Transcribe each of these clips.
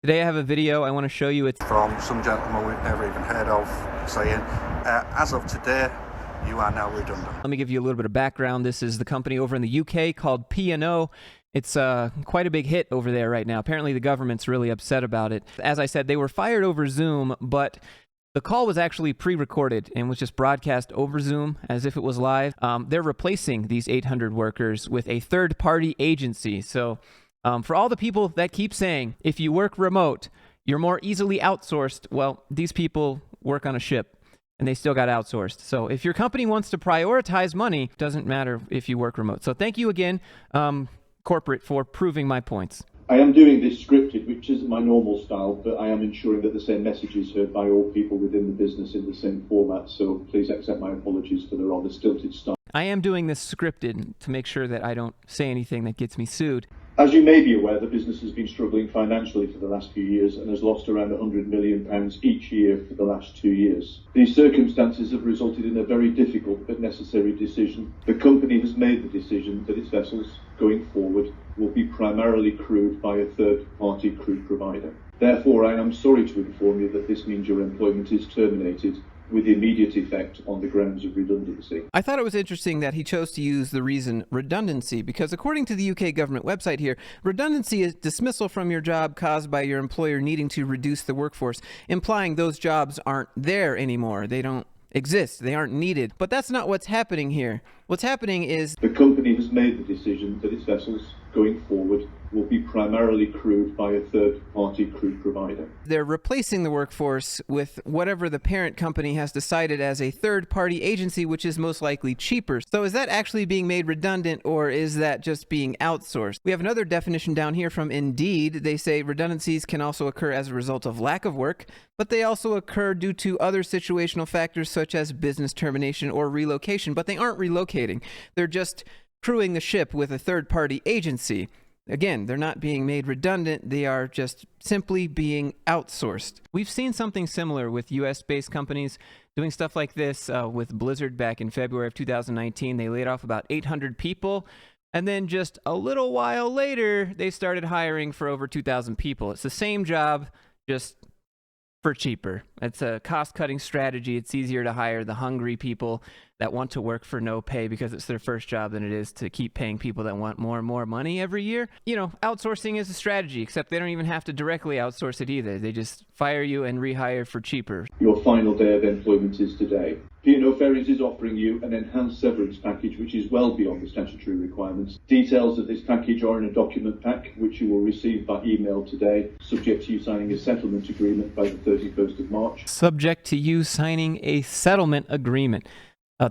Today I have a video I want to show you. It's from some gentleman we've never even heard of saying, as of today, you are now redundant. Let me give you a little bit of background. This is the company over in the UK called P&O. It's quite a big hit over there right now. Apparently the government's really upset about it. As I said, they were fired over Zoom, but the call was actually pre-recorded and was just broadcast over Zoom as if it was live. They're replacing these 800 workers with a third-party agency. So for all the people that keep saying, if you work remote, you're more easily outsourced, well, these people work on a ship and they still got outsourced. So if your company wants to prioritize money, doesn't matter if you work remote. So thank you again, corporate, for proving my points. I am doing this scripted, which isn't my normal style, but I am ensuring that the same message is heard by all people within the business in the same format. So please accept my apologies for the rather stilted style. I am doing this scripted to make sure that I don't say anything that gets me sued. As you may be aware, the business has been struggling financially for the last few years and has lost around £100 million each year for the last 2 years. These circumstances have resulted in a very difficult but necessary decision. The company has made the decision that its vessels, going forward, will be primarily crewed by a third-party crew provider. Therefore, I am sorry to inform you that this means your employment is terminated with immediate effect on the grounds of redundancy. I thought it was interesting that he chose to use the reason redundancy, because according to the UK government website here, redundancy is dismissal from your job caused by your employer needing to reduce the workforce, implying those jobs aren't there anymore. They don't exist. They aren't needed. But that's not what's happening here. What's happening is the company has made the decision that its vessels, going forward, will be primarily crewed by a third-party crew provider. They're replacing the workforce with whatever the parent company has decided as a third-party agency, which is most likely cheaper. So is that actually being made redundant, or is that just being outsourced? We have another definition down here from Indeed. They say redundancies can also occur as a result of lack of work, but they also occur due to other situational factors such as business termination or relocation, but they aren't relocating. They're just crewing the ship with a third-party agency. Again, they're not being made redundant, they are just simply being outsourced. We've seen something similar with US-based companies doing stuff like this with Blizzard back in February of 2019. They laid off about 800 people, and then just a little while later, they started hiring for over 2,000 people. It's the same job, just for cheaper. It's a cost-cutting strategy. It's easier to hire the hungry people that want to work for no pay because it's their first job than it is to keep paying people that want more and more money every year. You know, outsourcing is a strategy, except they don't even have to directly outsource it either. They just fire you and rehire for cheaper. Your final day of employment is today. P&O Ferries is offering you an enhanced severance package which is well beyond the statutory requirements. Details of this package are in a document pack which you will receive by email today, subject to you signing a settlement agreement by the 31st of March. Subject to you signing a settlement agreement.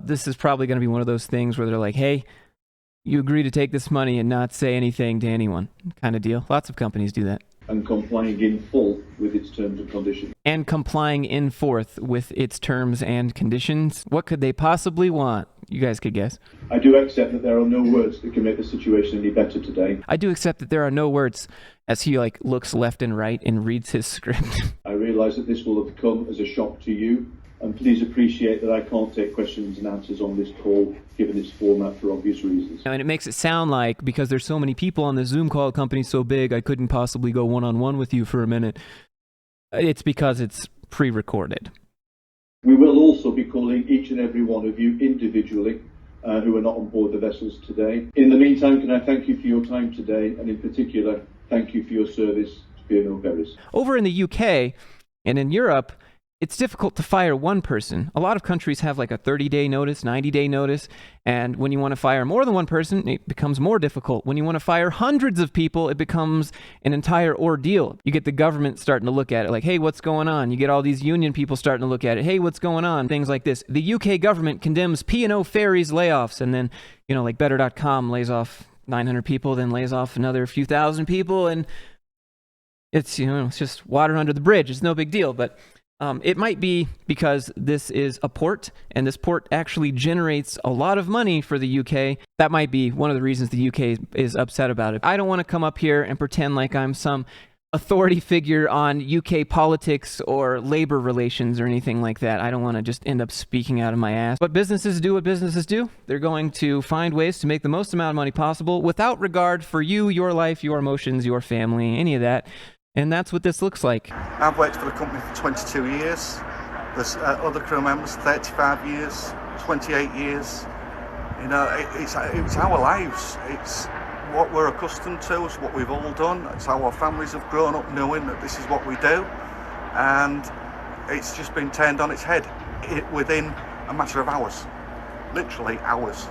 This is probably going to be one of those things where they're like, hey, you agree to take this money and not say anything to anyone kind of deal. Lots of companies do that. And complying in full with its terms and conditions. And complying in forth with its terms and conditions. What could they possibly want? You guys could guess. I do accept that there are no words that can make the situation any better today. I do accept that there are no words, as he looks left and right and reads his script. I realize that this will have come as a shock to you. And please appreciate that I can't take questions and answers on this call, given its format for obvious reasons. And it makes it sound like, because there's so many people on the Zoom call, company's so big, I couldn't possibly go one-on-one with you for a minute. It's because it's pre-recorded. We will also be calling each and every one of you individually who are not on board the vessels today. In the meantime, can I thank you for your time today, and in particular, thank you for your service to P&O Ferries. Over in the UK and in Europe, it's difficult to fire one person. A lot of countries have like a 30-day notice, 90-day notice, and when you want to fire more than one person, it becomes more difficult. When you want to fire hundreds of people, it becomes an entire ordeal. You get the government starting to look at it like, hey, what's going on? You get all these union people starting to look at it, hey, what's going on? Things like this. The UK government condemns P&O Ferries layoffs, and then, you know, like Better.com lays off 900 people, then lays off another few thousand people, and it's, you know, it's just water under the bridge. It's no big deal, but it might be because this is a port, and this port actually generates a lot of money for the UK. That might be one of the reasons the UK is upset about it. I don't want to come up here and pretend like I'm some authority figure on UK politics or labor relations or anything like that. I don't want to just end up speaking out of my ass. But businesses do what businesses do. They're going to find ways to make the most amount of money possible without regard for you, your life, your emotions, your family, any of that. And that's what this looks like. I've worked for the company for 22 years. There's other crew members, 35 years, 28 years. You know, it's our lives. It's what we're accustomed to. It's what we've all done. It's how our families have grown up knowing that this is what we do. And it's just been turned on its head within a matter of hours. Literally hours.